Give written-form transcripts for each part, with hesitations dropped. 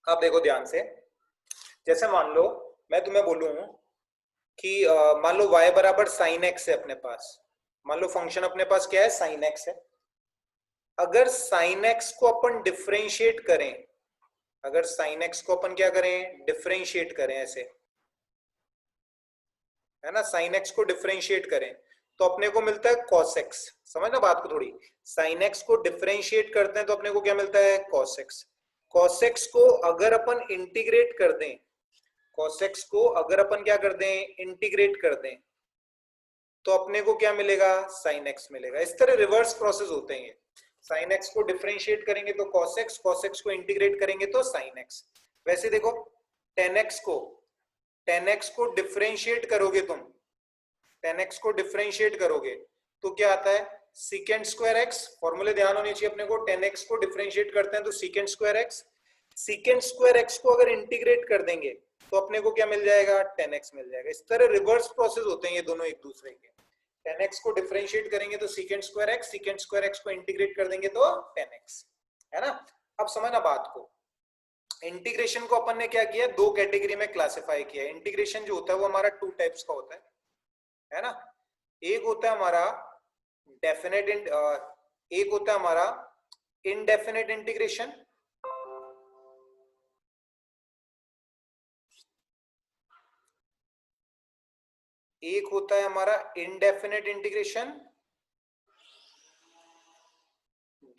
अब देखो ध्यान से, जैसे मान लो मैं तुम्हें बोलूं कि मान लो y बराबर साइन एक्स है अपने पास। मान लो फंक्शन अपने पास क्या है, साइन एक्स है। अगर साइन एक्स को अपन डिफरेंशिएट करें, अगर साइन एक्स को अपन क्या करें, डिफरेंशिएट करें ऐसे, है ना, साइन एक्स को डिफरेंशिएट करें तो अपने को मिलता है cos x। समझ ना बात को थोड़ी, साइन एक्स को डिफरेंशिएट करते हैं तो अपने को क्या मिलता है, cos x। cos x को अगर अपन इंटीग्रेट कर दें, cos x को अगर अपन क्या कर दें, इंटीग्रेट कर दें, तो अपने को क्या मिलेगा, sin x मिलेगा। इस तरह रिवर्स प्रोसेस होते हैं ये। sin x को डिफरेंशिएट करेंगे तो cos x, cos x को इंटीग्रेट करेंगे तो sin x। वैसे देखो tan x को डिफरेंशिएट करोगे तुम, tan x को डिफरेंशिएट करोगे तो क्या आता है, secant स्क्वायर x। फॉर्मूले ध्यान होने चाहिए अपने को, tan x को डिफरेंशिएट करते हैं तो secant square x। secant square x को अगर इंटीग्रेट कर देंगे तो अपने को क्या मिल जाएगा, tan x मिल जाएगा। इस तरह रिवर्स प्रोसेस होते हैं ये दोनों एक दूसरे के। tan x को डिफरेंशिएट करेंगे तो secant square x, secant square x को इंटीग्रेट कर देंगे तो tan x, है ना। अब समझना बात को, इंटीग्रेशन को अपन ने क्या किया, दो कैटेगरी में क्लासिफाई किया। इंटीग्रेशन जो होता है वो हमारा टू टाइप्स का होता है ना। एक होता है हमारा डेफिनेट, एक होता है हमारा इनडेफिनेट इंटीग्रेशन, एक होता है हमारा इनडेफिनेट इंटीग्रेशन,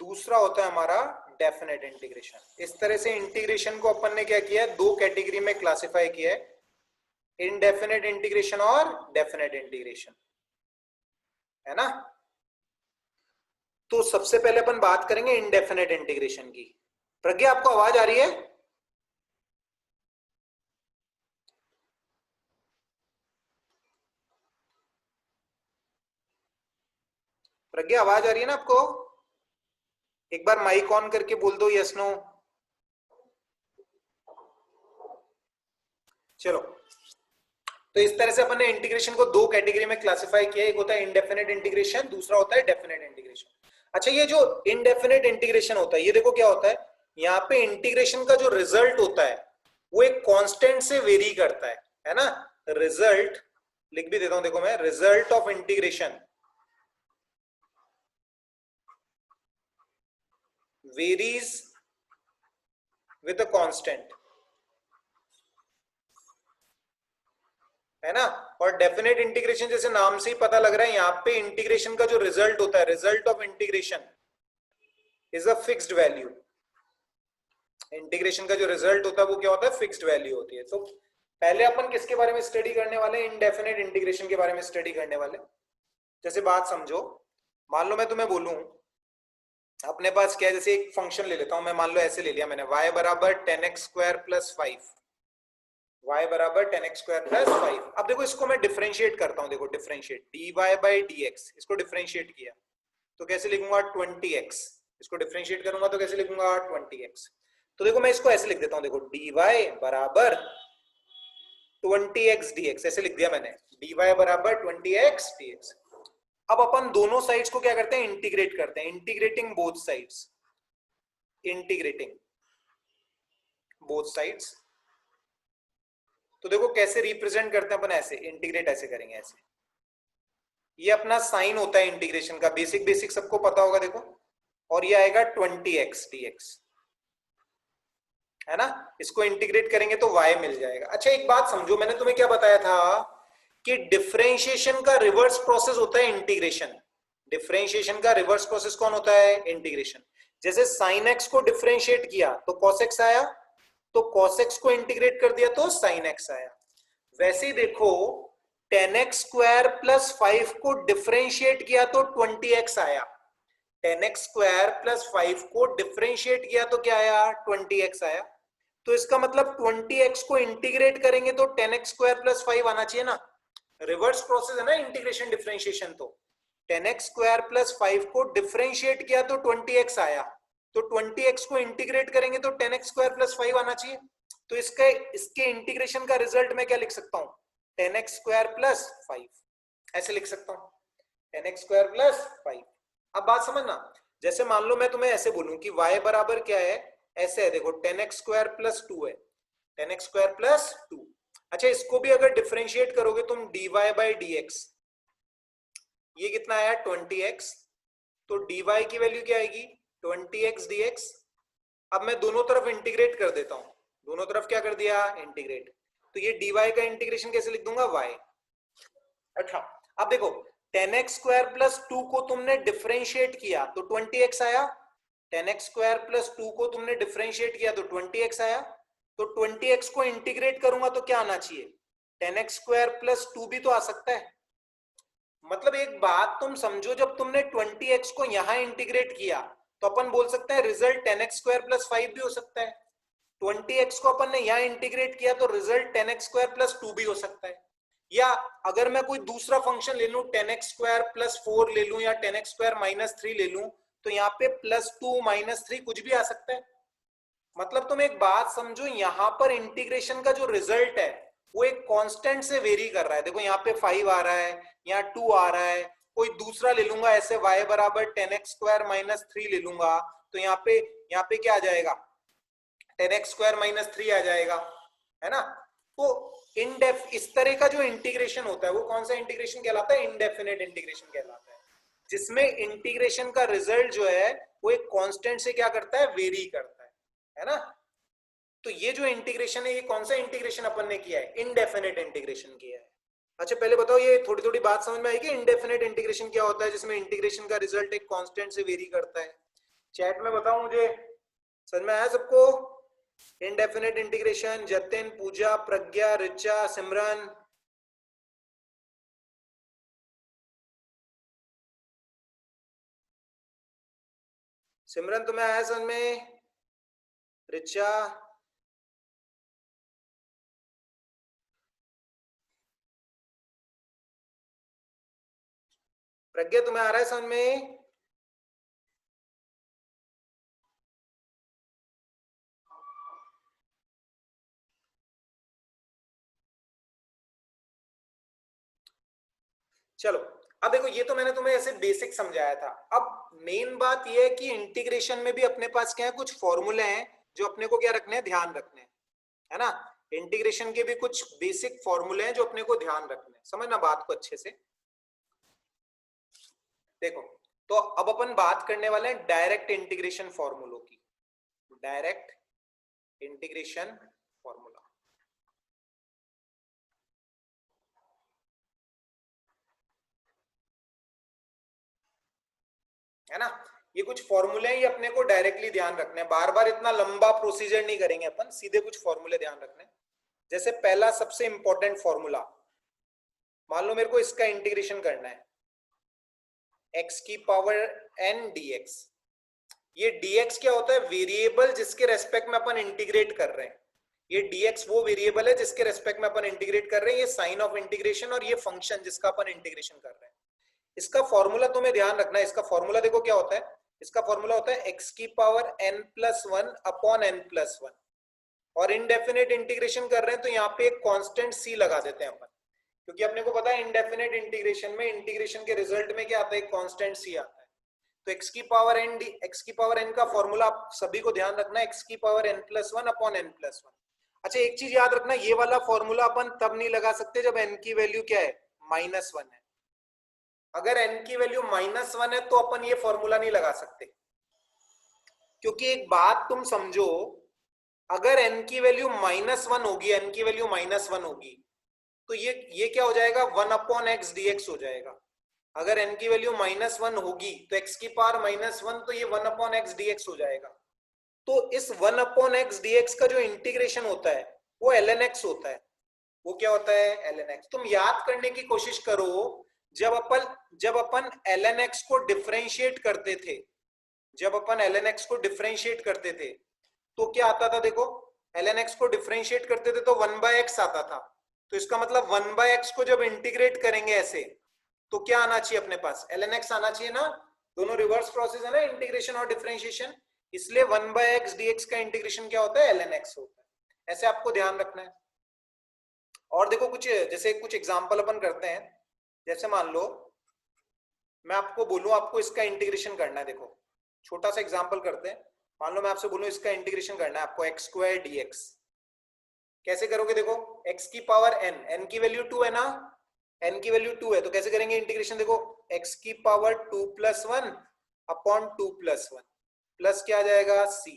दूसरा होता है हमारा डेफिनेट इंटीग्रेशन। इस तरह से इंटीग्रेशन को अपन ने क्या किया, दो कैटेगरी में क्लासिफाई किया है, इनडेफिनेट इंटीग्रेशन और डेफिनेट इंटीग्रेशन, है ना। तो सबसे पहले अपन बात करेंगे इनडेफिनेट इंटीग्रेशन की। प्रज्ञा आपको आवाज आ रही है? प्रज्ञा आवाज आ रही है ना आपको? एक बार माइक ऑन करके बोल दो यस नो। चलो, तो इस तरह से अपन ने इंटीग्रेशन को दो कैटेगरी में क्लासिफाई किया, एक होता है इनडेफिनेट इंटीग्रेशन, दूसरा होता है डेफिनेट इंटीग्रेशन। अच्छा, ये जो इनडेफिनेट इंटीग्रेशन होता है, ये देखो क्या होता है, यहाँ पे इंटीग्रेशन का जो रिजल्ट होता है वो एक कांस्टेंट से वेरी करता है ना। रिजल्ट लिख भी देता हूं, देखो मैं, result of integration varies with a constant, है ना। और डेफिनेट इंटीग्रेशन जैसे नाम से ही पता लग रहा है, यहाँ पे इंटीग्रेशन का जो रिजल्ट होता है, result of integration is a fixed value. Integration का जो रिजल्ट होता है वो क्या होता है, फिक्स्ड वैल्यू होती है। तो पहले अपन किसके बारे में स्टडी करने वाले हैं, इनडेफिनेट इंटीग्रेशन के बारे में स्टडी करने वाले। जैसे बात समझो, मान लो मैं तुम्हें बोलूं अपने पास क्या है, जैसे एक फंक्शन ले लेता हूं मैं, मान लो ऐसे ले लिया मैंने, y बराबर 10x स्क्वायर प्लस 5, y बराबर 10x स्क्वायर प्लस 5। अब देखो इसको मैं डिफरेंशिएट करता हूं, देखो डिफरेंशिएट, dy बाई dx, इसको डिफरेंशिएट किया तो कैसे लिखूंगा, 20x। इसको डिफरेंशिएट करूंगा तो कैसे लिखूंगा, 20x। तो देखो मैं इसको ऐसे लिख देता हूं, देखो dy बराबर 20x dx, ऐसे लिख दिया मैंने, dy बराबर 20x dx। अब अपन दोनों साइड्स को क्या करते हैं, इंटीग्रेट करते हैं, integrating both sides, integrating both sides. तो देखो कैसे रिप्रेजेंट करते हैं अपन, ऐसे इंटीग्रेट ऐसे करेंगे, ऐसे। ये अपना साइन होता है इंटीग्रेशन का, बेसिक बेसिक सबको पता होगा देखो। और ये आएगा 20x dx, है ना। इसको इंटीग्रेट करेंगे तो y मिल जाएगा। अच्छा एक बात समझो, मैंने तुम्हें क्या बताया था कि डिफरेंशिएशन का रिवर्स प्रोसेस होता है इंटीग्रेशन। डिफरेंशिएशन का रिवर्स प्रोसेस कौन होता है, इंटीग्रेशन। जैसे sin x को डिफरेंशिएट किया तो cos x आया, तो cos x को इंटीग्रेट कर दिया तो sin x आया। वैसे ही देखो 10x स्क्वायर प्लस 5 को डिफरेंशिएट किया तो 20x आया, 10x स्क्वायर प्लस 5 को डिफरेंशिएट किया तो क्या आया, 20x आया। तो इसका मतलब 20x को इंटीग्रेट करेंगे तो 10x स्क्वायर प्लस 5 आना चाहिए ना। रिवर्स प्रोसेस है ना इंटीग्रेशन डिफरेंशिएशन। तो 10x स्क्वायर प्लस 5 को डिफरेंशिएट किया तो 20x आया, तो 20x को इंटीग्रेट करेंगे तो 10x स्क्वायर प्लस 5 आना चाहिए। तो इसके इंटीग्रेशन का रिजल्ट मैं क्या लिख सकता हूं, 10x स्क्वायर प्लस 5, ऐसे लिख सकता हूं, 10x स्क्वायर प्लस 5। अब बात समझना, जैसे मान लो मैं तुम्हें ऐसे बोलूं कि y बराबर क्या है, ऐसे है देखो 10x स्क्वायर प्लस 2 है, 10x स्क्वायर प्लस 2। अच्छा इसको भी अगर डिफरेंशिएट करोगे तुम dy बाई dx, ये कितना आया 20x, तो dy की वैल्यू क्या आएगी 20x dx। अब मैं दोनों तरफ इंटीग्रेट कर देता हूं, दोनों तरफ क्या कर दिया इंटीग्रेट, तो ये dy का इंटीग्रेशन कैसे लिख दूंगा y। अच्छा अब देखो 10x स्क्वायर प्लस 2 को तुमने डिफरेंशिएट किया तो 20x आया, 10x स्क्वायर प्लस 2 को तुमने डिफरेंशिएट किया तो 20x आया, तो 20x को इंटीग्रेट करूंगा तो क्या आना चाहिए 10x स्क्वायर प्लस 2 भी तो आ सकता है। मतलब एक बात तुम समझो, जब तुमने 20x को यहां इंटीग्रेट किया तो अपन बोल सकते हैं रिजल्ट 10x स्क्वायर प्लस 5 भी हो सकता है, 20x को अपन ने यहां इंटीग्रेट किया तो रिजल्ट 10x स्क्वायर प्लस 2 भी हो सकता है। या अगर मैं कोई दूसरा फंक्शन ले लूं 10x स्क्वायर प्लस 4 ले लूं या 10x स्क्वायर माइनस 3 ले लूं, तो यहाँ पे प्लस 2 माइनस 3 कुछ भी आ सकता है। मतलब तुम एक बात समझो, यहां पर इंटीग्रेशन का जो रिजल्ट है वो एक कांस्टेंट से वेरी कर रहा है। देखो यहाँ पे 5 आ रहा है, यहाँ 2 आ रहा है, कोई दूसरा ले लूंगा ऐसे y बराबर 10x स्क्वायर माइनस 3 ले लूंगा तो यहाँ पे क्या आ जाएगा 10x स्क्वायर माइनस 3 आ जाएगा, है ना। तो इस तरह का जो इंटीग्रेशन होता है वो कौन सा इंटीग्रेशन कहलाता है इनडेफिनेट इंटीग्रेशन कहलाता है, जिसमें इंटीग्रेशन का रिजल्ट जो है वो एक कांस्टेंट से क्या करता है वेरी करता है ना। तो ये जो इंटीग्रेशन है ये कौन सा इंटीग्रेशन अपन ने किया है इनडेफिनेट इंटीग्रेशन किया है। अच्छा पहले बताओ ये थोड़ी थोड़ी बात समझ में आएगी, इनडेफिनेट इंटीग्रेशन क्या होता है जिसमें इंटीग्रेशन का रिजल्ट एक कांस्टेंट से वेरी करता है। चैट में बताओ मुझे, समझ में आया सबको इनडेफिनेट इंटीग्रेशन? जतिन, पूजा, प्रज्ञा, रिचा, सिमरन, सिमरन तुम्हें आया समझ में? रिचा, प्रज्ञा तुम्हें आ रहा है समझ में? चलो अब देखो ये तो मैंने तुम्हें ऐसे बेसिक समझाया था। अब मेन बात ये है कि इंटीग्रेशन में भी अपने पास क्या है कुछ फॉर्मूले हैं जो अपने को क्या रखने हैं ध्यान रखने हैं, है ना। इंटीग्रेशन के भी कुछ बेसिक फॉर्मूले हैं जो अपने को ध्यान रखने हैं, समझना बात को अच्छे से। देखो तो अब अपन बात करने वाले हैं डायरेक्ट इंटीग्रेशन फॉर्मूलों की, डायरेक्ट इंटीग्रेशन फॉर्मूला, है ना। ये कुछ फॉर्मूले हैं, ये अपने को डायरेक्टली ध्यान रखने हैं, बार बार इतना लंबा प्रोसीजर नहीं करेंगे अपन, सीधे कुछ फॉर्मूले ध्यान रखने। जैसे पहला सबसे इंपॉर्टेंट फॉर्मूला, मान लो मेरे को इसका इंटीग्रेशन करना है x की पावर n dx। ये dx क्या होता है वेरिएबल जिसके रेस्पेक्ट में अपन इंटीग्रेट कर रहे हैं, ये dx वो वेरिएबल है जिसके रेस्पेक्ट में अपन इंटीग्रेट कर रहे हैं, ये साइन ऑफ इंटीग्रेशन और ये फंक्शन जिसका अपन इंटीग्रेशन कर रहे हैं। इसका फॉर्मूला तुम्हें ध्यान रखना है, इसका फॉर्मूला देखो क्या होता है, इसका फॉर्मूला होता है x की power n plus 1 upon n plus 1, और इनडेफिनेट इंटीग्रेशन कर रहे हैं तो यहाँ पे एक कांस्टेंट c लगा देते हैं अपन, क्योंकि अपने को पता है इनडेफिनेट इंटीग्रेशन में इंटीग्रेशन के रिजल्ट में क्या आता है कांस्टेंट c आता है। तो x की पावर n का फॉर्मूला आप सभी को ध्यान रखना है, x की power n plus 1 upon n plus 1। अच्छा एक चीज याद रखना, ये वाला फॉर्मूला अपन तब नहीं लगा सकते जब n की वैल्यू क्या है -1 है। अगर n की वैल्यू -1 है तो अपन ये फॉर्मूला नहीं लगा सकते, क्योंकि एक बात तुम समझो, अगर n की वैल्यू -1 होगी, n की वैल्यू -1 होगी तो ये क्या हो जाएगा 1 अपॉन एक्स dx हो जाएगा। अगर n की वैल्यू -1 होगी तो x की पावर -1 तो ये 1 अपॉन एक्स dx हो जाएगा। तो इस 1 अपॉन एक्स dx का जो इंटीग्रेशन होता है वो ln x होता है। वो क्या होता है ln x। तुम याद करने की कोशिश करो, जब अपन ln x को डिफरेंशिएट करते थे, जब अपन ln x को डिफरेंशिएट करते थे तो क्या आता था, देखो ln x को डिफरेंशिएट करते थे तो 1/x आता था। तो इसका मतलब 1/x को जब इंटीग्रेट करेंगे ऐसे तो क्या आना चाहिए अपने पास ln x आना चाहिए ना, दोनों रिवर्स प्रोसेस है ना इंटीग्रेशन और डिफरेंशिएशन, इसलिए 1/x dx का इंटीग्रेशन क्या होता है ln x होता है। ऐसे आपको ध्यान रखना है। और देखो कुछ जैसे कुछ एग्जांपल अपन करते हैं, जैसे मान लो मैं आपको बोलूं आपको इसका इंटीग्रेशन करना है, देखो छोटा सा एग्जांपल करते हैं। मान लो मैं आपसे बोलूं इसका इंटीग्रेशन करना है आपको एक्स स्क्वायर dx, कैसे करोगे? देखो x की पावर n, n की वैल्यू 2 है ना, n की वैल्यू 2 है, तो कैसे करेंगे इंटीग्रेशन? देखो x की power 2 plus 1 upon 2 plus 1 plus क्या आ जाएगा c,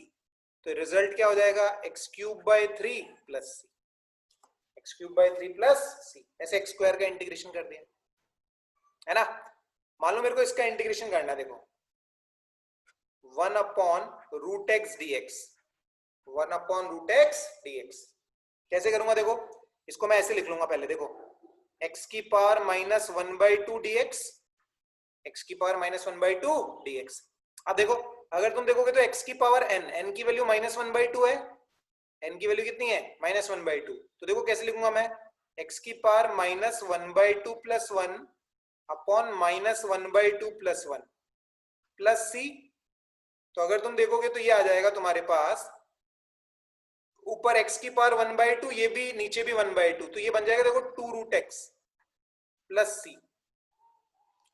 तो रिजल्ट क्या हो जाएगा x cube by 3 plus c, x cube by 3 plus c, ऐसे एक्स स्क्वायर का इंटीग्रेशन कर दिया है ना। मान लो मेरे को इसका इंटीग्रेशन करना है, देखो 1 upon root x d x, 1 upon root x d x, कैसे करूंगा? देखो इसको मैं ऐसे लिख लूंगा पहले, देखो x की पावर माइनस 1/2 dx, x की पावर माइनस 1/2 dx। अब देखो अगर तुम देखोगे तो x की पावर n, n की वैल्यू माइनस 1/2 है, n की वैल्यू कितनी है? माइनस 1/2, तो देखो कैसे लिखूंगा मैं, x की power minus 1/2 plus 1 upon minus 1/2 plus 1 plus c, तो अगर तुम देखोगे तो ये आ जाएगा तुम्हारे पास ऊपर x की पावर 1/2, ये भी नीचे भी 1/2, तो ये बन जाएगा देखो 2 रूट एक्स प्लस सी,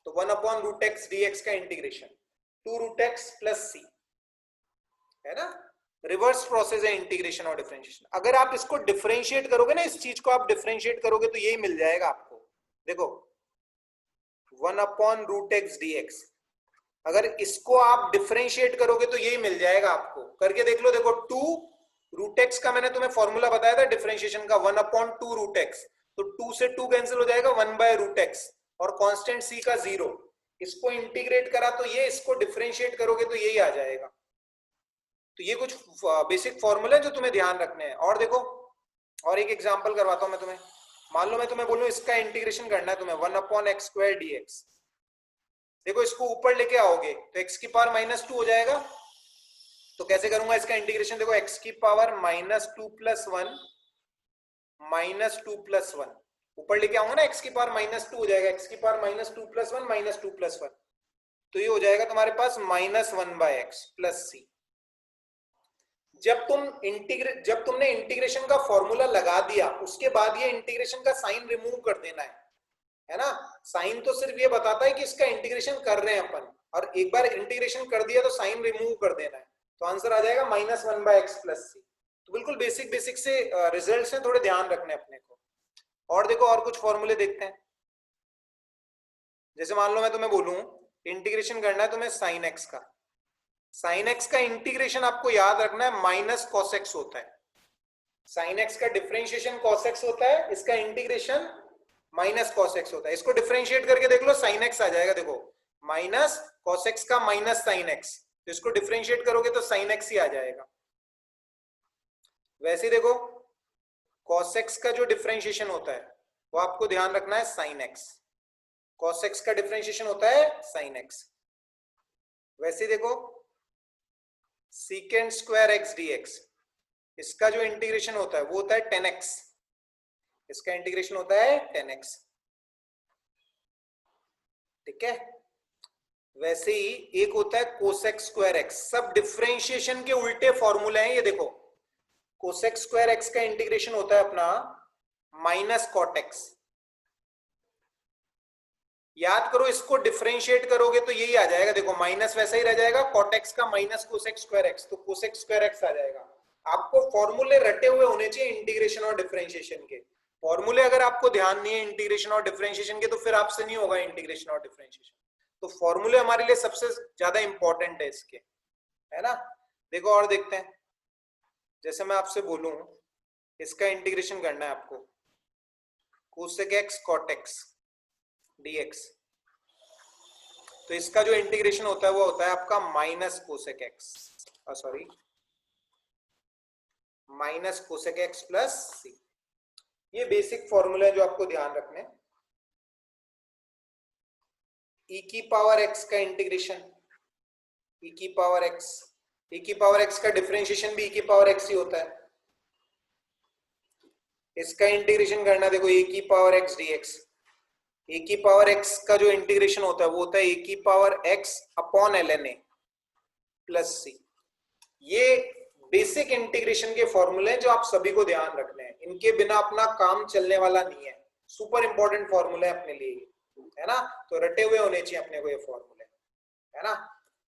तो 1 अपॉन रूट एक्स dx का इंटीग्रेशन 2 रूट एक्स प्लस सी, है ना। रिवर्स प्रोसेस है इंटीग्रेशन और डिफरेंशिएशन। अगर आप इसको डिफरेंशिएट करोगे ना, इस चीज को आप डिफरेंशिएट करोगे तो यही मिल जाएगा आपको, देखो 1 अपॉन रूट एक्स dx, अगर इसको आप डिफरेंशिएट करोगे तो यही मिल जाएगा आपको, करके देख लो। देखो 2 रूट एक्स का मैंने तुम्हें फॉर्मूला बताया था डिफरेंशिएशन का, 1 अपॉन 2 रूट एक्स, तो 2 से 2 कैंसिल हो जाएगा, 1 बाय रूट एक्स और कांस्टेंट c का 0, इसको इंटीग्रेट करा तो ये, इसको डिफरेंशिएट करोगे तो यही आ जाएगा। तो ये कुछ बेसिक फॉर्मूले जो तुम्हें ध्यान रखने हैं। और देखो और एक एग्जांपल करवाता हूं मैं तुम्हें, मान लो मैं तुम्हें बोलूं इसका इंटीग्रेशन करना है तुम्हें 1 अपॉन एक्स स्क्वायर dx, देखो इसको ऊपर लेके आओगे तो x की पावर माइनस 2 हो जाएगा, तो कैसे करूंगा इसका इंटीग्रेशन? देखो x की power minus 2 plus 1 minus 2 plus 1, ऊपर लेके आऊंगा ना, x की पावर माइनस 2 हो जाएगा, x की power minus 2 plus 1 minus 2 plus 1, तो ये हो जाएगा तुम्हारे पास माइनस 1 बाय एक्स प्लस सी। जब तुमने इंटीग्रेशन का फॉर्मूला लगा दिया, उसके बाद ये इंटीग्रेशन का साइन रिमूव कर देना है ना। साइन तो सिर्फ ये बताता है कि इसका इंटीग्रेशन कर रहे हैं अपन, और एक बार इंटीग्रेशन कर दिया तो साइन रिमूव कर देना है, तो आंसर आ जाएगा minus 1 bye x plus c. तो बिल्कुल बेसिक से रिजल्ट्स हैं, थोड़े ध्यान रखने अपने को। और देखो और कुछ फॉर्मूले देखते हैं, जैसे मान लो मैं तुम्हें बोलूं इंटीग्रेशन करना है तुम्हें साइन एक्स का, साइन एक्स का इंटीग्रेशन आपको याद रखना है माइनस कॉस एक्स होता है, साइन एक्स का डिफरेंशिएशन कॉस एक्स होता है, इसका इंटीग्रेशन माइनस कॉस एक्स होता है। इसको डिफरेंशिएट करके देख लो, साइन एक्स आ जाएगा, देखो माइनस कॉस एक्स का माइनस साइन एक्स, तो इसको डिफरेंशिएट करोगे तो साइन एक्स ही आ जाएगा। वैसे देखो कॉस एक्स का जो डिफरेंशिएशन होता है वो आपको ध्यान रखना है साइन एक्स, कॉस एक्स का डिफरेंशिएशन होता है साइन एक्स। वैसे देखो सीकेंड स्क्वायर एक्स डीएक्स, इसका जो इंटीग्रेशन होता है वो होता है 10x, इसका इंटीग्रेशन होता है 10x, ठीक है। वैसे ही एक होता है कोसेक स्क्वायर एक्स, सब डिफरेंशिएशन के उल्टे फॉर्मूले हैं ये। देखो कोसेक स्क्वायर एक्स का इंटीग्रेशन होता है अपना माइनस कॉट एक्स, याद करो इसको डिफरेंशिएट करोगे तो यही आ जाएगा, देखो माइनस वैसा ही रह जाएगा, कॉट एक्स का माइनस कोसेक स्क्वायर एक्स, तो कोसेक स्क्वायर एक्स आ जाएगा। आपको फॉर्मूले रटे हुए होने चाहिए इंटीग्रेशन और डिफरेंशिएशन के, फॉर्मूले अगर आपको ध्यान नहीं है इंटीग्रेशन और डिफरेंशिएशन के तो फिर आपसे नहीं होगा इंटीग्रेशन और डिफरेंशिएशन। तो फॉर्मूले हमारे लिए सबसे ज्यादा इंपॉर्टेंट है इसके, है ना। देखो और देखते हैं, जैसे मैं आपसे बोलूं इसका इंटीग्रेशन करना है आपको cosec x cot x dx, तो इसका जो इंटीग्रेशन होता है वो होता है आपका minus cosec x, sorry minus cosec x plus c. ये बेसिक फॉर्मूला है जो आपको ध्यान रखने। e की पावर x का इंटीग्रेशन, e की पावर x, e की पावर x का डिफरेंशिएशन भी e की पावर x ही होता है, इसका इंटीग्रेशन करना देखो e की पावर x dx, e की पावर x का जो इंटीग्रेशन होता है वो होता है e की power x upon ln a plus c. ये बेसिक इंटीग्रेशन के फॉर्मूले हैं जो आप सभी को ध्यान रखने हैं, इनके बिना अपना काम चलने वाला नहीं है, सुपर इंपॉर्टेंट फॉर्मूले अपने लिए, है ना। तो रटे हुए होने चाहिए अपने को ये फॉर्मूले, है ना।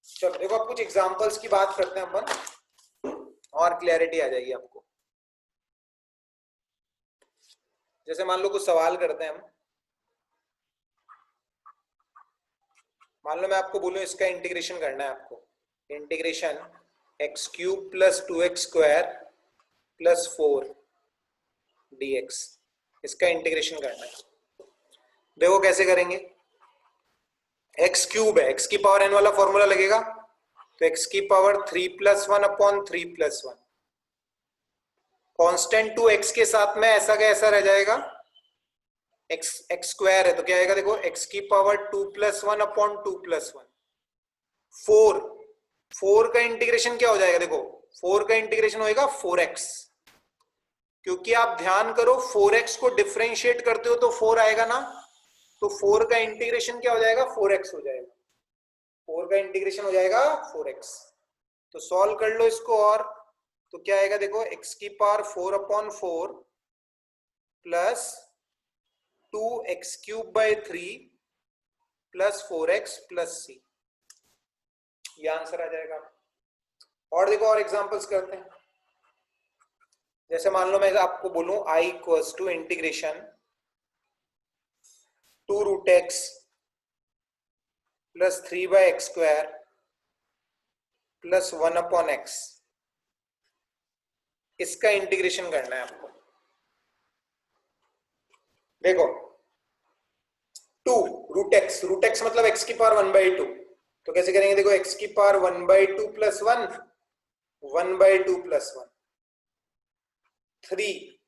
चलो देखो, अब कुछ एग्जांपल्स की बात करते हैं अपन, और क्लैरिटी आ जाएगी आपको। जैसे मान लो कुछ सवाल करते हैं हम। मान लो मैं आपको बोलूं इसका इंटीग्रेशन करना है आपको। Integration x cube plus 2x² plus 4 dx, इसका इंटीग्रेशन करना है। देखो कैसे करेंगे। एक्स क्यूब है, एक्स की पावर एन वाला फॉर्मूला लगेगा, तो एक्स की पावर 3+1/3+1। कांस्टेंट 2x के साथ में ऐसा का ऐसा रह जाएगा। एक्स स्क्वायर है तो क्या आएगा, देखो एक्स की पावर 2+1/2+1। 4 का इंटीग्रेशन क्या हो जाएगा, देखो 4 का इंटीग्रेशन होएगा 4x, क्योंकि आप ध्यान करो 4x को डिफरेंशिएट करते हो तो 4 आएगा ना, तो 4 का इंटीग्रेशन क्या हो जाएगा, 4x हो जाएगा। 4 का इंटीग्रेशन हो जाएगा 4x। तो सॉल्व कर लो इसको, और तो क्या आएगा, देखो x की power 4/4 plus 2x³ plus 4x plus c, ये आंसर आ जाएगा। और देखो और एग्जांपल्स करते हैं। जैसे मान लो मैं आपको बोलूं i equals to integration 2√x plus 3/x² plus 1/x, इसका इंटीग्रेशन करना है आपको। देखो 2√x मतलब x की पावर 1/2, तो कैसे करेंगे, देखो x की पावर 1/2 प्लस 1, 1/2 प्लस 1, 3,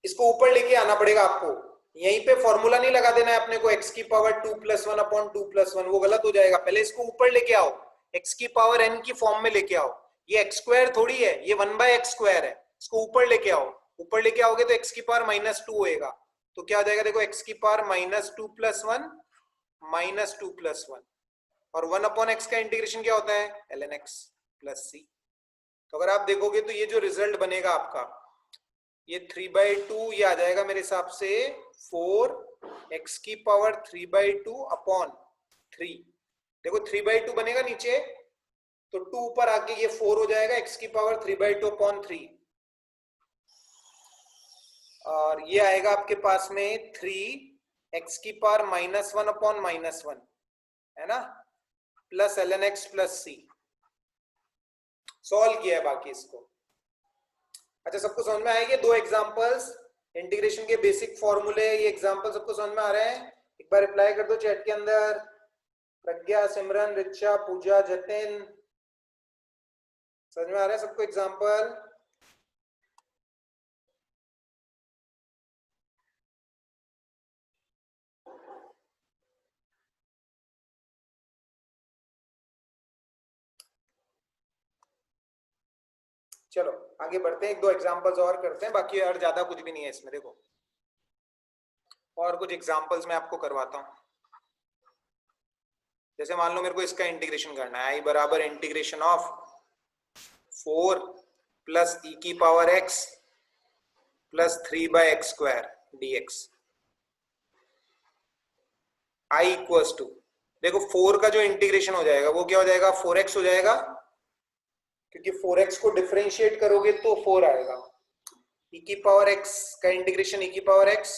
इसको ऊपर लेके आना पड़ेगा आपको। यहीं पे फॉर्मूला नहीं लगा देना है अपने को, x की पावर 2+1/2+1, वो गलत हो जाएगा। पहले इसको ऊपर लेके आओ, x की पावर n की फॉर्म में लेके आओ। ये x² थोड़ी है, ये 1/x² है, इसको ऊपर लेके आओ। ऊपर लेके आओगे तो x की पावर -2 होएगा, तो क्या हो जाएगा, देखो x की पावर -2+1 -2+1, और 1/x का इंटीग्रेशन क्या होता है, ln x प्लस c। तो अगर आप देखोगे तो ये जो रिजल्ट बनेगा आपका, ये 3/2, ये आ जाएगा मेरे हिसाब से 4x की पावर 3/2/3। देखो 3/2 बनेगा नीचे, तो 2 ऊपर आके ये 4 हो जाएगा, x की पावर 3/2/3, और ये आएगा आपके पास में 3x की पावर -1/-1 है ना, plus ln x plus c। Solve किया है बाकी इसको। अच्छा, सबको समझ में आएंगे दो एग्जांपल्स, इंटीग्रेशन के बेसिक फॉर्मूले, ये एग्जांपल सबको समझ में आ रहे हैं। एक बार रिप्लाई कर दो चैट के अंदर। प्रज्ञा, सिमरन, रिचा, पूजा, जतिन, समझ में आ रहा है सबको एग्जांपल? चलो आगे बढ़ते हैं, एक दो एग्जांपल्स और करते हैं, बाकी और ज्यादा कुछ भी नहीं है इसमें। देखो और कुछ एग्जांपल्स मैं आपको करवाता हूं। जैसे मान लो मेरे को इसका इंटीग्रेशन करना है, i बराबर इंटीग्रेशन ऑफ 4 प्लस e की power x plus 3/x² dx। i equals to, देखो 4 का जो इंटीग्रेशन हो जाएगा वो क्या हो जाएगा, 4x हो जाएगा, क्योंकि 4x को डिफरेंशिएट करोगे तो 4 आएगा। e की पावर x का इंटीग्रेशन e की पावर x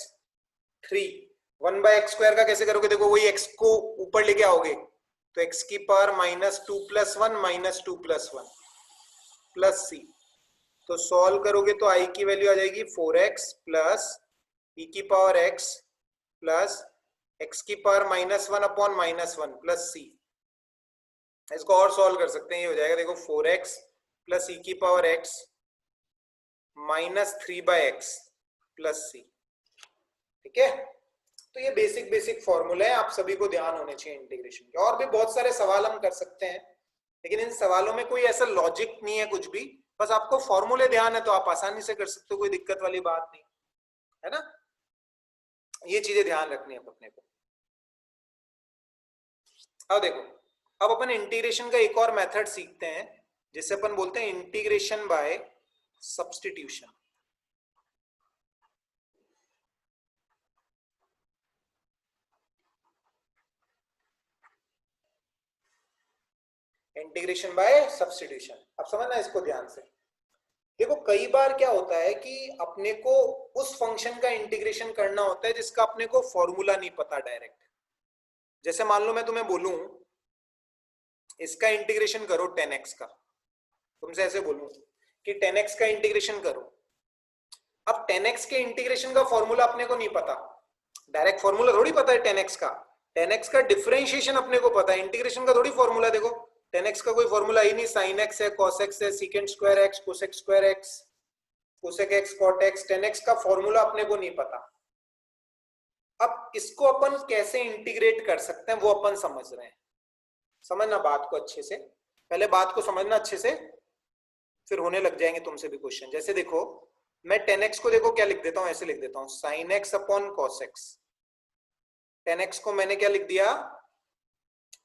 3, 1/x² का कैसे करोगे, देखो वही x को ऊपर लेके आओगे, तो x की पावर -2+1 -2+1 प्लस c। तो सॉल्व करोगे तो i की वैल्यू आ जाएगी 4x प्लस e की पावर x प्लस x की पावर -1/-1 प्लस c। इसको और सॉल्व कर सकते हैं, ये हो जाएगा देखो 4x प्लस e की power x -3/x plus c। ठीक है, तो ये बेसिक फॉर्मूला है, आप सभी को ध्यान होने चाहिए इंटीग्रेशन के। और भी बहुत सारे सवाल हम कर सकते हैं, लेकिन इन सवालों में कोई ऐसा लॉजिक नहीं है कुछ भी, बस आपको फॉर्मूले ध्यान है तो आप आसानी से कर सकते हो, कोई दिक्कत वाली बात नहीं है ना। ये चीजें ध्यान रखनी है अपने को। अब देखो, अब अपन इंटीग्रेशन का एक और मेथड सीखते हैं, जिसे अपन बोलते हैं integration by substitution. Integration by substitution. अब समझना इसको ध्यान से। देखो कई बार क्या होता है कि अपने को उस फंक्शन का इंटीग्रेशन करना होता है जिसका अपने को फॉर्मूला नहीं पता डायरेक्ट। जैसे मान लो मैं तुम्हें बोलूं इसका इंटीग्रेशन करो 10x का, तुमसे ऐसे बोलूं कि 10x का इंटीग्रेशन करो। अब 10x के इंटीग्रेशन का फॉर्मूला अपने को नहीं पता, डायरेक्ट फॉर्मूला थोड़ी पता है 10x का। 10x का डिफरेंशिएशन अपने को पता है, इंटीग्रेशन का थोड़ी फॉर्मूला। देखो 10x का कोई फॉर्मूला ही नहीं, sin x है, cos x है, secant square x, cosec square x, cosec x, cot x। 10x का फॉर्मूला अपने को नहीं पता। अब इसको अपन कैसे इंटीग्रेट कर सकते हैं वो अपन समझ रहे हैं। समझना बात को अच्छे से, पहले बात को समझना अच्छे से, फिर होने लग जाएंगे तुमसे भी क्वेश्चन। जैसे देखो मैं 10x को देखो क्या लिख देता हूं, ऐसे लिख देता हूं sin x upon cos x। 10x को मैंने क्या लिख दिया,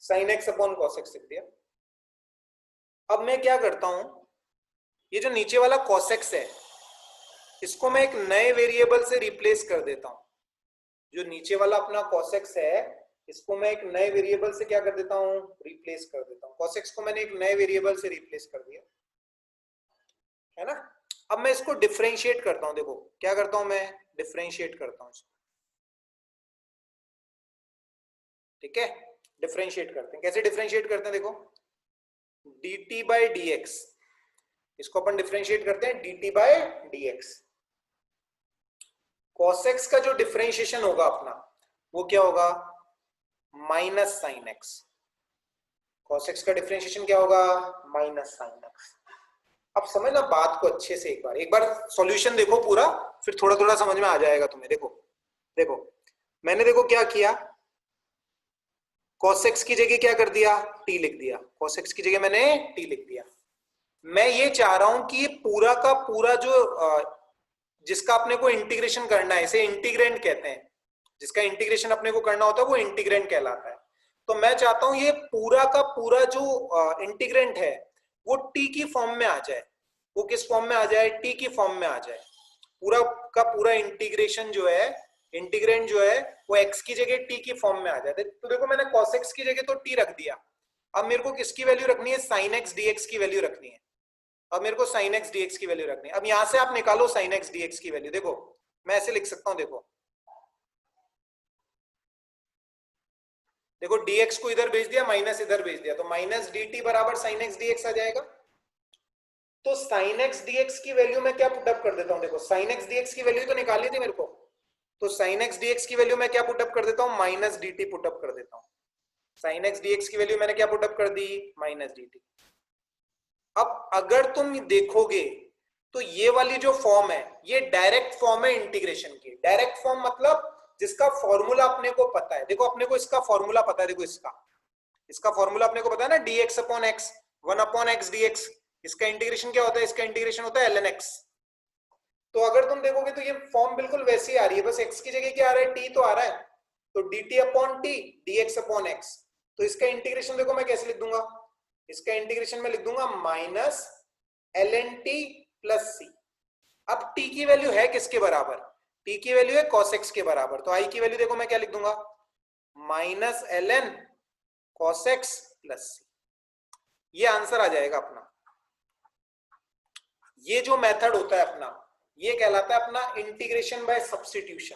sin x upon cos x लिख दिया। अब मैं क्या करता हूं, ये जो नीचे वाला cos x है इसको मैं एक नए वेरिएबल से रिप्लेस कर देता हूं। जो नीचे वाला अपना cos x है इसको मैं एक नए वेरिएबल से क्या कर देता हूं, रिप्लेस कर देता हूं। cos x को मैंने एक नए वेरिएबल से रिप्लेस कर दिया, है ना। अब मैं इसको डिफरेंशिएट करता हूं। देखो क्या करता हूं, मैं डिफरेंशिएट करता हूं इसको, ठीक है। डिफरेंशिएट करते हैं, कैसे डिफरेंशिएट करते हैं देखो, dt बाई dx, इसको अपन डिफरेंशिएट करते हैं dt by dx। cos x का जो डिफरेंशिएशन होगा अपना वो क्या होगा, minus sine x। cos x का डिफरेंशिएशन क्या होगा, माइनस साइन x। अब समझना बात को अच्छे से, एक बार सॉल्यूशन देखो पूरा, फिर थोड़ा थोड़ा समझ में आ जाएगा तुम्हें। देखो देखो मैंने देखो क्या किया, cos x की जगह क्या कर दिया, t लिख दिया। cos x की जगह मैंने t लिख दिया। मैं ये चाह रहा हूं कि ये पूरा का पूरा जो जिसका अपने को इंटीग्रेशन करना है, इसे इंटीग्रेंड कहते हैं। जिसका इंटीग्रेशन अपने को करना होता है वो इंटीग्रेंड कहलाता है। तो मैं चाहता हूं ये पूरा का पूरा जो इंटीग्रेंट है वो t की फॉर्म में आ जाए। वो किस फॉर्म में आ जाए, t की फॉर्म में आ जाए। पूरा का पूरा इंटीग्रेशन जो है, इंटीग्रेंड जो है वो x की जगह t की फॉर्म में आ जाए। तो देखो मैंने cos x की जगह तो t रख दिया। अब मेरे को किसकी वैल्यू रखनी है, sin x dx की वैल्यू रखनी है। अब मेरे को sin x dx की वैल्यू रखनी है। अब यहां से आप निकालो sin x dx की वैल्यू। देखो मैं ऐसे लिख सकता हूं, देखो dx को इधर भेज दिया, माइनस इधर भेज दिया, तो माइनस dt बराबर sin x dx आ जाएगा। तो sin x dx की वैल्यू मैं क्या पुटअप कर देता हूं, देखो sin x dx की वैल्यू तो निकाली थी मेरे को, तो sin x dx की वैल्यू मैं क्या पुटअप कर देता हूं, माइनस dt पुटअप कर देता हूं। sin x dx की वैल्यू मैंने क्या पुटअप कर दी, माइनस dt। अब अगर तुम देखोगे तो ये वाली जो फॉर्म है ये डायरेक्ट फॉर्म है इंटीग्रेशन की। डायरेक्ट फॉर्म मतलब जिसका फॉर्मूला अपने को पता है। देखो अपने को इसका फॉर्मूला पता है, देखो इसका फॉर्मूला अपने को पता है ना, dx upon x, 1 upon x dx। इसका इंटीग्रेशन क्या होता है, इसका इंटीग्रेशन होता है ln x। तो अगर तुम देखोगे तो ये फॉर्म बिल्कुल वैसी ही आ रही है, बस x की जगह क्या आ रहा है, t तो आ रहा है। तो dt upon t, dx upon x। तो इसका इंटीग्रेशन देखो मैं कैसे लिख दूंगा, इसका इंटीग्रेशन में लिख दूंगा minus ln t plus c। अब t की वैल्यू है किसके बराबर, t की वैल्यू है cos x के बराबर। तो i की वैल्यू देखो मैं क्या लिख दूंगा, minus ln cos x plus c। ये आंसर आ जाएगा अपना। ये जो मेथड होता है अपना ये कहलाता है अपना integration by substitution.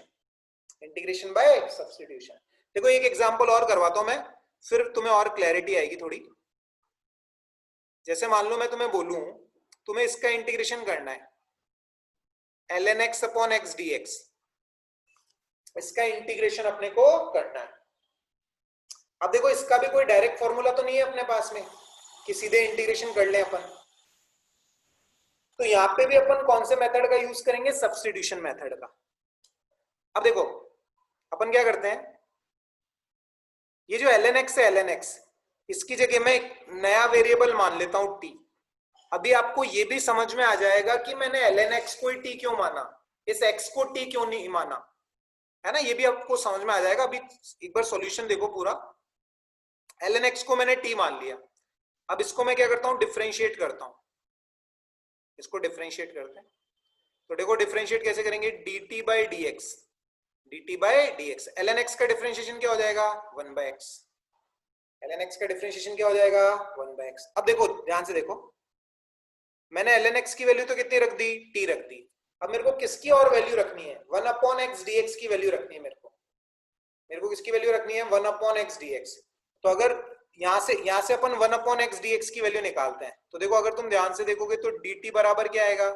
Integration by substitution. देखो एक एग्जांपल और करवाता हूं मैं, फिर तुम्हें और क्लैरिटी आएगी थोड़ी। जैसे मान लो मैं तुम्हें बोलूं तुम्हें इसका इंटीग्रेशन करना है ln x upon x dx, इसका इंटीग्रेशन अपने को करना है। अब देखो इसका भी कोई डायरेक्ट फॉर्मूला तो नहीं है अपने पास में कि सीधे इंटीग्रेशन कर लें अपन। तो यहां पे भी अपन कौन से मेथड का यूज करेंगे, सब्स्टिट्यूशन मेथड का। अब देखो अपन क्या करते हैं, ये जो ln x है ln x, इसकी जगह मैं एक नया वेरिएबल मान लेता हूं t। अभी आपको ये भी समझ में आ जाएगा कि मैंने ln x को ही t क्यों माना, इस x को t क्यों नहीं माना, है ना। ये भी आपको समझ में आ जाएगा। अभी एक बार सॉल्यूशन देखो पूरा। ln x को मैंने t मान लिया। अब इसको मैं क्या करता हूं, डिफरेंशिएट करता हूं। इसको डिफरेंशिएट करते हैं तो देखो डिफरेंशिएट कैसे करेंगे, dt by dx, dt by dx। ln x का डिफरेंशिएशन क्या हो जाएगा, 1 बाई x। ln x का डिफरेंशिएशन क्या हो जाएगा 1/x। अब देखो ध्यान से देखो, मैंने ln x की वैल्यू तो कितनी रख दी, t रख दी। अब मेरे को किसकी और वैल्यू रखनी है, 1/x dx की वैल्यू रखनी है मेरे को किसकी वैल्यू रखनी है 1/x dx। तो अगर यहां से अपन 1/x dx की वैल्यू निकालते हैं तो देखो अगर तुम ध्यान से देखोगे तो dt बराबर क्या आएगा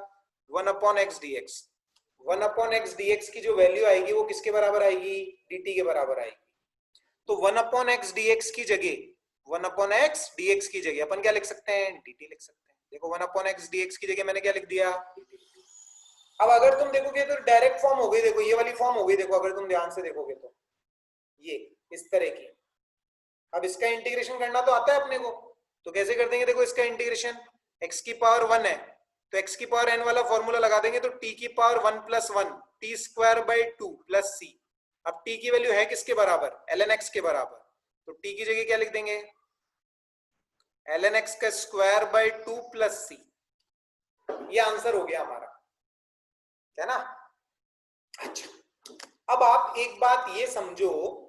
1/x dx। 1/x dx की जो वैल्यू आएगी वो किसके बराबर आएगी, dt के बराबर आएगी। तो 1/x dx की जगह 1/x dx की जगह अपन क्या लिख सकते हैं, dt लिख सकते हैं। देखो 1/x dx की जगह मैंने क्या लिख दिया, dt। अब अगर तुम देखोगे तो डायरेक्ट फॉर्म हो गई, देखो ये वाली फॉर्म हो गई। देखो अगर तुम ध्यान से देखोगे तो ये इस तरह की। अब इसका इंटीग्रेशन करना तो आता है अपने को, तो कैसे कर देंगे, देखो इसका इंटीग्रेशन x की पावर 1 है तो x की पावर n वाला फॉर्मूला लगा देंगे तो t की power 1 + 1 t square by 2 plus c। अब t की वैल्यू है किसके बराबर, ln x के बराबर, तो t की जगह क्या लिख देंगे ln x का स्क्वायर बाई 2 प्लस c। ये आंसर हो गया हमारा, है ना। अच्छा, अब आप एक बात ये समझो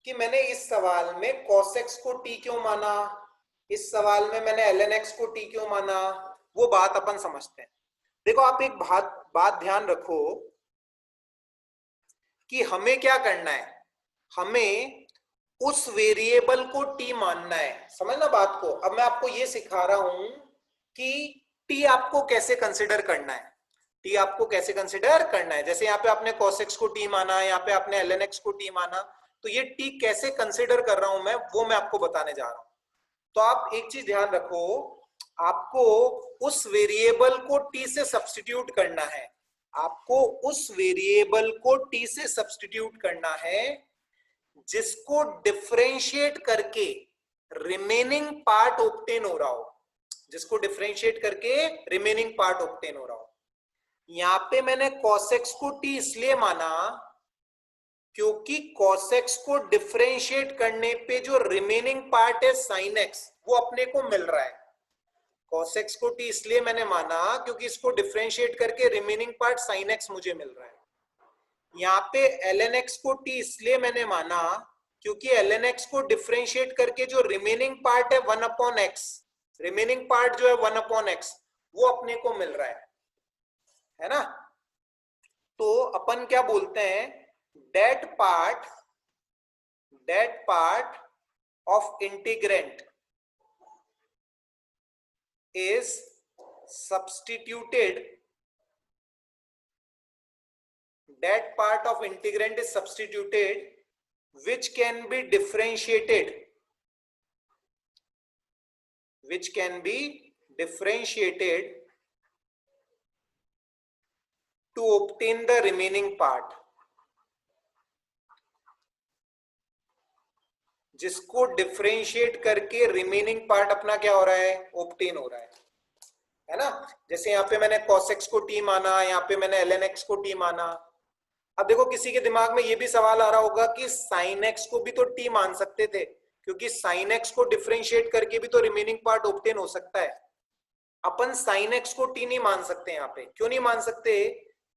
कि मैंने इस सवाल में cos x को t क्यों माना, इस सवाल में मैंने ln x को t क्यों माना, वो बात अपन समझते हैं। देखो आप एक बात ध्यान रखो कि हमें क्या करना है, हमें उस वेरिएबल को t मानना है, समझना बात को। अब मैं आपको ये सिखा रहा हूं कि t आपको कैसे कंसिडर करना है, t आपको कैसे कंसिडर करना है। जैसे यहाँ पे आपने cos x को t माना, यहाँ पे आपने ln x को t माना, तो ये t कैसे कंसिडर कर रहा हूं मैं, वो मैं आपको बताने जा रहा हूं। तो आप एक चीज ध्यान रखो, आपको उस वेरिएबल को t से सब्स्टिट्यूट करना है, आपको उस वेरिएबल को t से सब्स्टिट्यूट करना है जिसको डिफरेंशिएट करके रिमेनिंग पार्ट ऑब्टेन हो रहा हो, जिसको डिफरेंशिएट करके रिमेनिंग पार्ट ऑब्टेन हो रहा हो। यहां पे मैंने cos x को t इसलिए माना क्योंकि cos x को डिफरेंशिएट करने पे जो रिमेनिंग पार्ट है sin x वो अपने को मिल रहा है। cos x को t इसलिए मैंने माना क्योंकि इसको डिफरेंशिएट करके रिमेनिंग पार्ट sin x मुझे मिल रहा है। यहाँ पे ln x को t इसलिए मैंने माना क्योंकि ln x को डिफरेंशिएट करके जो रिमेनिंग पार्ट है 1/x, रिमेनिंग पार्ट जो है 1/x वो अपने को मिल रहा है ना। तो अपन क्या बोलते हैं, that part of integrand is substituted, that part of integrand is substituted which can be differentiated, which can be differentiated to obtain the remaining part, जिसको डिफरेंशिएट करके रिमेनिंग पार्ट अपना क्या हो रहा है, ऑब्टेन हो रहा है ना। जैसे यहाँ पे मैंने cos x को t माना, यहाँ पे मैंने ln x को t माना। अब देखो किसी के दिमाग में ये भी सवाल आ रहा होगा कि sin x को भी तो t मान सकते थे, क्योंकि sin x को डिफरेंशिएट करके भी तो रिमेनिंग पार्ट ऑब्टेन हो सकता है। अपन sin x को t नहीं मान सकते, यहाँ पे क्यों नहीं मान सकते,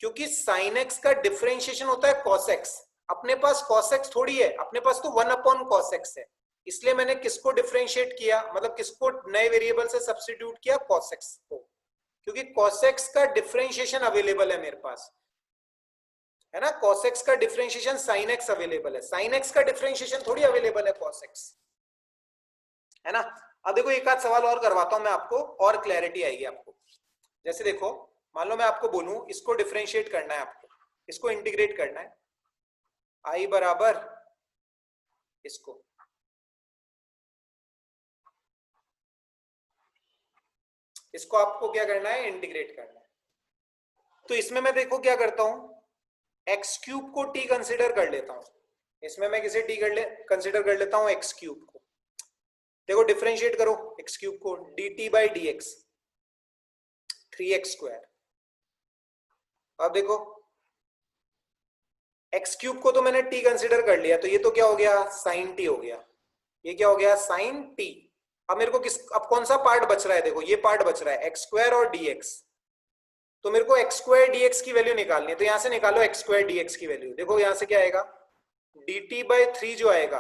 क्योंकि sin x का डिफरेंशिएशन होता है cos x, अपने पास cos x थोड़ी है, अपने पास तो 1/cos x है। इसलिए मैंने किसको डिफरेंशिएट किया, मतलब किसको नए वेरिएबल से सब्स्टिट्यूट किया, cos x को, क्योंकि cos x का डिफरेंशिएशन अवेलेबल है मेरे पास, है ना। cos x का डिफरेंशिएशन sin x अवेलेबल है, sin x का डिफरेंशिएशन थोड़ी अवेलेबल है cos x, है ना। अब देखो एक आध सवाल और करवाता हूं मैं आपको, और क्लैरिटी आएगी आपको। जैसे देखो मान लो मैं आपको बोलूं इसको डिफरेंशिएट करना है, आपको इसको इंटीग्रेट करना है, i बराबर इसको आपको क्या करना है, इंटीग्रेट करना है। तो इसमें मैं देखो क्या करता हूं, x³ को t कंसिडर कर लेता हूं, इसमें मैं किसे t कंसिडर कर लेता हूं, x³ को। देखो डिफरेंशिएट करो x³ को, dt बाई dx 3x²। अब देखो x³ को तो मैंने t कंसिडर कर लिया, तो ये तो क्या हो गया, sin t हो गया, ये क्या हो गया, sin t। अब मेरे को अब कौन सा पार्ट बच रहा है, देखो ये पार्ट बच रहा है x² और dx, तो मेरे को x² dx की वैल्यू निकालनी है, तो यहां से निकालो x² dx की वैल्यू। देखो यहां से क्या आएगा, dt बाई 3 जो आएगा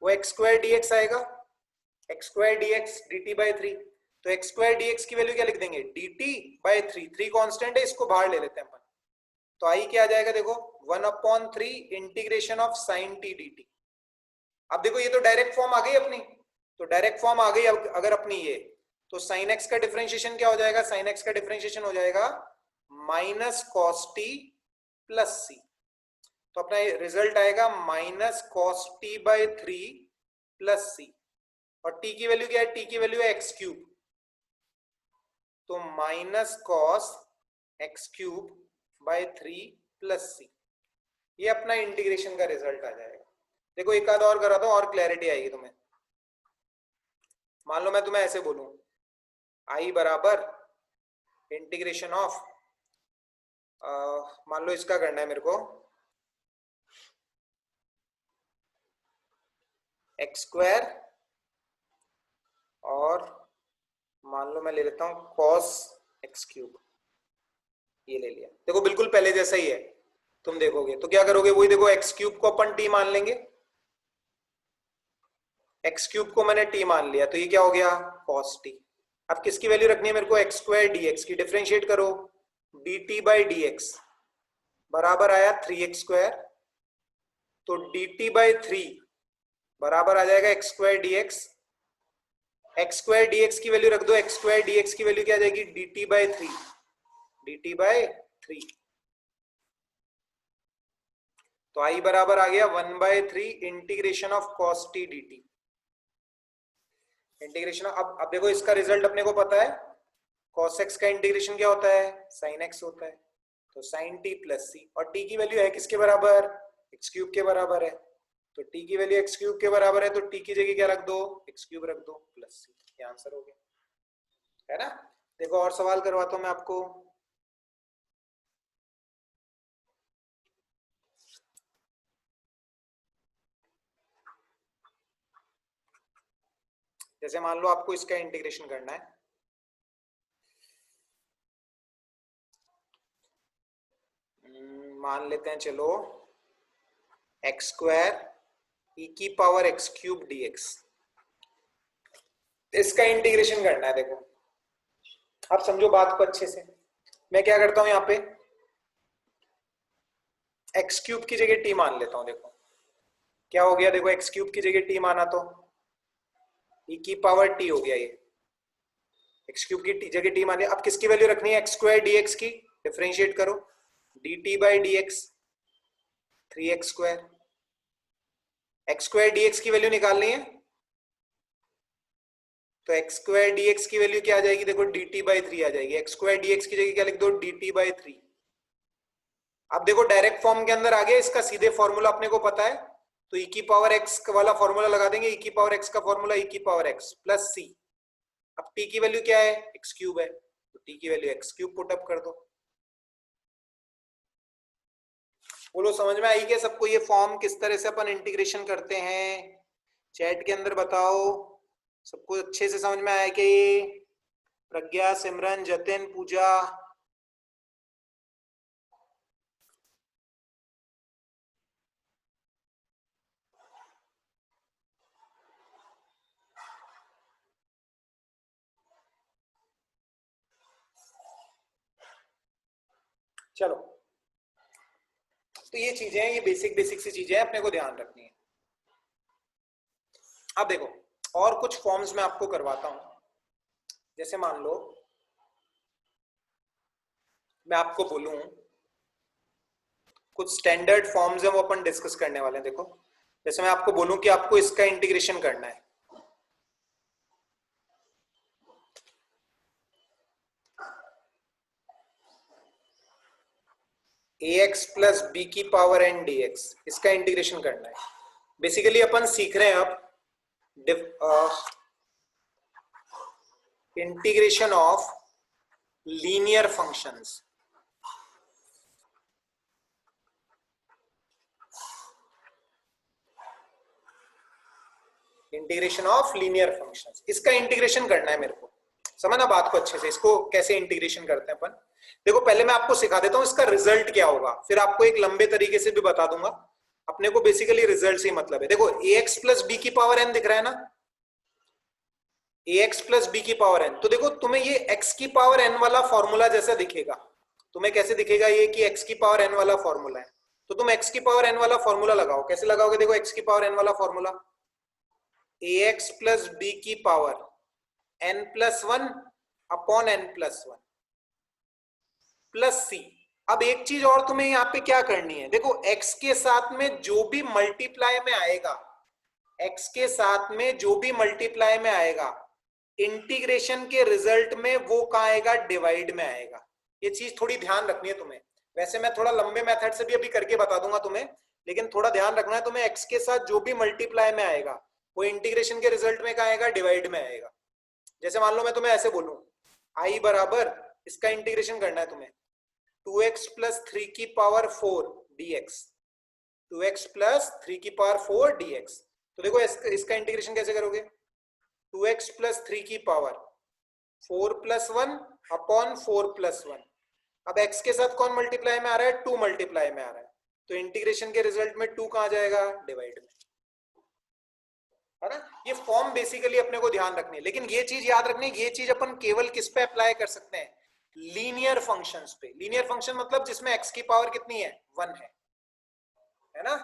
वो x² dx आएगा, x square dx dt by 3, तो एक्स स्क्वायर dx की वैल्यू क्या लिख देंगे, dt by 3, 3 कांस्टेंट है, इसको बाहर ले लेते हैं अपन, तो आई क्या आ जाएगा देखो 1/3 integration of sine T dt। अब देखो ये तो डायरेक्ट फॉर्म आ गई अपनी, तो डायरेक्ट फॉर्म आ गई अगर अपनी ये, तो साइन एक्स का डिफरेंशिएशन क्या हो जाएगा, साइन एक्स का डिफरेंशिएशन हो जाएगा minus cos t plus c, तो अपना रिजल्ट आएगा minus cos t by 3 plus c, और टी की वैल्यू क्या है, टी की वैल्यू है एक्स क्यूब, तो minus cos x cube by 3 plus c, ये अपना इंटीग्रेशन का रिजल्ट आ जाएगा। देखो एक आध और करा दो और क्लैरिटी आएगी तुम्हें। मान लो मैं तुम्हें ऐसे बोलूं, आई बराबर इंटीग्रेशन ऑफ, मान लो इसका करना है मेरे को, एक्स स्क्वायर और मान लो मैं ले लेता हूं कॉस एक्स क्यूब, ये ले लिया, देखो बिल्कुल पहले जैसा ही है, तुम देखोगे तो क्या करोगे, वही देखो एक्स क्यूब को अपन टी मान लेंगे, एक्स क्यूब को मैंने टी मान लिया, तो ये क्या हो गया कॉस टी। अब किसकी वैल्यू रखनी है मेरे को, एक्स स्क्वायर डीएक्स की, डिफरेंशिएट करो, d t by d x बराबर आया 3x स्क्वायर, तो डी टी बाई 3 बराबर आ जाएगा x square dx, x square dx की वैल्यू रख दो, एक्स स्क्वायर डीएक्स की वैल्यू क्या आ जाएगी, d t by 3, d t by 3, तो आई बराबर आ गया 1/3 integration of cos t d t, integration. अब देखो इसका रिजल्ट अपने को पता है, cos x का इंटीग्रेशन क्या होता है, sin x होता है, तो sin t प्लस सी, और t की वैल्यू है किसके बराबर, x क्यूब के बराबर है, तो t की वैल्यू x क्यूब के बराबर है, तो t की जगह क्या रख दो, x क्यूब रख दो प्लस सी, ये आंसर हो गया, है ना। देखो और सवाल करवाता हूं मैं आपको, जैसे मान लो आपको इसका इंटीग्रेशन करना है, मान लेते हैं चलो एक्स स्क्वायर ई की पावर एक्स क्यूब डीएक्स, इसका इंटीग्रेशन करना है। देखो आप समझो बात को अच्छे से, मैं क्या करता हूं यहाँ पे एक्स क्यूब की जगह टी मान लेता हूं, देखो क्या हो गया, देखो एक्स क्यूब की जगह टी माना तो ई की पावर टी हो गया, ये एक्स क्यूब की जगह टी मान लिया। अब किसकी वैल्यू रखनी है, एक्स स्क्वायर डीएक्स की, डिफरेंशिएट करो, d t by d x 3x square, x square dx की वैल्यू निकालनी है, तो एक्स स्क्वायर डीएक्स की वैल्यू क्या आ जाएगी, देखो डी टी बाई 3 आ जाएगी, एक्स स्क्वायर डीएक्स की जगह क्या लिख दो, डी टी बाई 3। अब देखो डायरेक्ट फॉर्म के अंदर आ गया, इसका सीधे फॉर्मूला अपने को पता है, तो ई की पावर एक्स वाला फॉर्मूला लगा देंगे, ई की पावर एक्स का फॉर्मूला ई की पावर एक्स प्लस सी, अब टी की वैल्यू क्या है, एक्स क्यूब है, तो टी की value x cube put up कर दो। बोलो समझ में आई क्या सबको, ये फॉर्म किस तरह से अपन इंटीग्रेशन करते हैं, चैट के अंदर बताओ सबको अच्छे से समझ में आया कि ये प्रज्ञा, सिमरन, जतिन, पूजा, चलो तो ये चीजें हैं, ये बेसिक बेसिक सी चीजें हैं, अपने को ध्यान रखनी है। अब देखो और कुछ फॉर्म्स में आपको करवाता हूं, जैसे मान लो मैं आपको बोलूं कुछ स्टैंडर्ड फॉर्म्स हैं वो अपन डिस्कस करने वाले हैं। देखो जैसे मैं आपको बोलूं कि आपको इसका इंटीग्रेशन करना है, ax प्लस बी की पावर एन dx, इसका इंटीग्रेशन करना है। बेसिकली अपन सीख रहे हैं अब integration of linear functions, integration of linear functions, इसका इंटीग्रेशन करना है मेरे को, समझना बात को अच्छे से, इसको कैसे इंटीग्रेशन करते हैं अपन। देखो पहले मैं आपको सिखा देता हूं इसका रिजल्ट क्या होगा, फिर आपको एक लंबे तरीके से भी बता दूंगा। अपने को बेसिकली रिजल्ट से ही मतलब है। देखो ax प्लस बी की पावर n दिख रहा है ना, ax प्लस b की पावर n। तो देखो तुम्हें ये x की पावर n वाला फॉर्मूला जैसा दिखेगा। तुम्हें कैसे दिखेगा ये कि x की पावर n वाला फॉर्मूला है। तो तुम x की पावर n वाला फॉर्मूला लगाओ। कैसे लगाओगे? देखो x की पावर n वाला फॉर्मूला, ax प्लस b की power n plus one upon n plus one plus c. अब एक चीज और तुम्हें यहाँ पे क्या करनी है, देखो x के साथ में जो भी मल्टीप्लाई में आएगा, x के साथ में जो भी मल्टीप्लाई में आएगा, इंटीग्रेशन के रिजल्ट में वो कहाँ आएगा? डिवाइड में आएगा। ये चीज थोड़ी ध्यान रखनी है तुम्हें। वैसे मैं थोड़ा लंबे मेथड से भी अभी करके बता दूंगा तुम्हें, लेकिन थोड़ा ध्यान रखना है तुम्हें। x के साथ जो भी मल्टीप्लाई में आएगा वो इंटीग्रेशन के रिजल्ट में कहाँ आएगा? डिवाइड में आएगा। जैसे मान लो मैं तुम्हें ऐसे बोलूं, i बराबर, इसका इंटीग्रेशन करना है तुम्हें, 2x प्लस 3 की पावर 4 dx, 2x प्लस 3 की पावर 4 dx। तो देखो इसका इंटीग्रेशन कैसे करोगे? 2x प्लस 3 की पावर 4 प्लस 1 अपॉन 4 प्लस 1। अब x के साथ कौन मल्टीप्लाई में आ रहा है? 2 मल्टीप्लाई में आ रहा है। तो इंटीग्रेशन के रिजल्ट में 2 कहां जाएगा? डिवाइड में, है ना। ये फॉर्म बेसिकली अपने को ध्यान रखनी है, लेकिन ये चीज याद रखनी है, ये चीज अपन केवल किस पे अप्लाई कर सकते हैं? लीनियर फंक्शंस पे। लीनियर फंक्शन मतलब जिसमें x की पावर कितनी है? 1 है ना।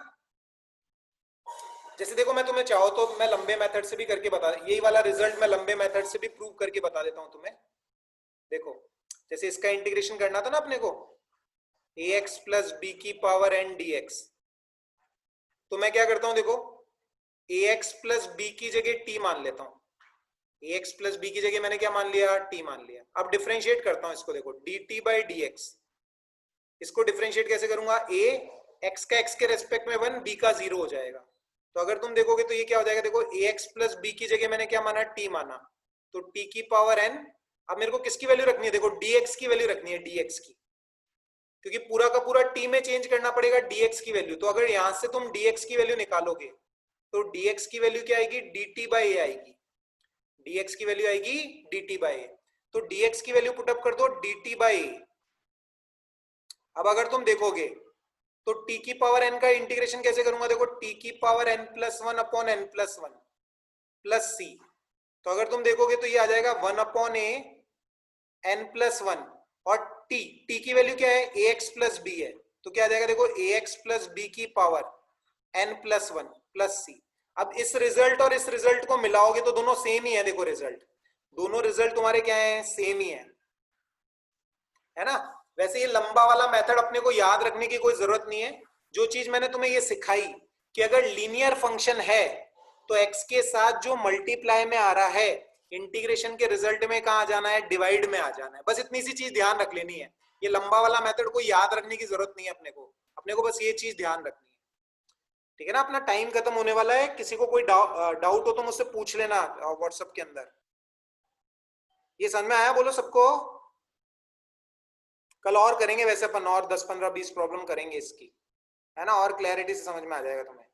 जैसे देखो मैं तुम्हें चाहो तो मैं लंबे मेथड से भी करके बता, यही वाला रिजल्ट मैं लंबे मेथड से भी प्रूव करके बता देता हूं तुम्हें। देखो जैसे इसका इंटीग्रेशन करना था ना अपने को, ax प्लस बी की पावर n dx। तो मैं क्या करता हूं, देखो ax प्लस बी की जगह t मान लेता हूं। ax प्लस बी की जगह मैंने क्या मान लिया? t मान लिया। अब डिफरेंशिएट करता हूं इसको, देखो dt बाई dx। इसको डिफरेंशिएट कैसे करूंगा? a x का x के रेस्पेक्ट में 1, b का 0 हो जाएगा। तो अगर तुम देखोगे तो ये क्या हो जाएगा? देखो ax प्लस बी की जगह मैंने क्या माना? t माना, तो t की पावर n। अब मेरे को किसकी वैल्यू रखनी है? देखो dx की वैल्यू रखनी है, dx की, क्योंकि पूरा का पूरा t में चेंज करना पड़ेगा dx की वैल्यू। तो अगर यहां से तुम dx की वैल्यू निकालोगे तो dx की वैल्यू क्या आएगी? dt बाई a आएगी। dx की वैल्यू आएगी dt बाई a। तो dx की वैल्यू पुटअप कर दो dt बाई a। अब अगर तुम देखोगे तो t की पावर n का इंटीग्रेशन कैसे करूंगा? देखो t की power n plus one upon n plus one plus c. तो अगर तुम देखोगे तो ये आ जाएगा 1 upon a n plus one, और t की वैल्यू क्या है? ax प्लस b है। तो क्या आ जाएगा? देखो ax प्लस b की power n plus one plus c. अब इस रिजल्ट और इस रिजल्ट को मिलाओगे तो दोनों सेम ही है। देखो रिजल्ट, दोनों रिजल्ट तुम्हारे क्या है? सेम ही है ना। वैसे ये लंबा वाला मेथड अपने को याद रखने की कोई जरूरत नहीं है। जो चीज मैंने तुम्हें ये सिखाई कि अगर लीनियर फंक्शन है तो x के साथ जो मल्टीप्लाई में आ रहा है, इंटीग्रेशन के रिजल्ट में कहा जाना है? डिवाइड में आ जाना है। बस इतनी सी चीज ध्यान रख लेनी है। ये लंबा वाला मेथड को याद रखने की जरूरत नहीं है अपने को बस ये चीज ध्यान रखनी है। ठीक है ना। अपना टाइम खत्म होने वाला है। किसी को कोई डाउट हो तो मुझसे पूछ लेना व्हाट्सएप के अंदर। ये समझ में आया? बोलो सबको। कल और करेंगे वैसे अपन, और 10 15 20 प्रॉब्लम करेंगे इसकी, है ना, और क्लैरिटी से समझ में आ जाएगा तुम्हें।